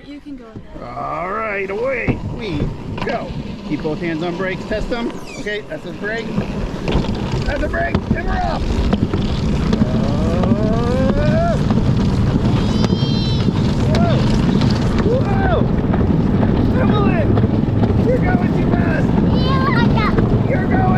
You can go ahead. All right, away we go. Keep both hands on brakes, test them. Okay, that's a brake. That's a brake, and we're off. Whoa! Whoa! Emmalyn! You're going too fast! You're going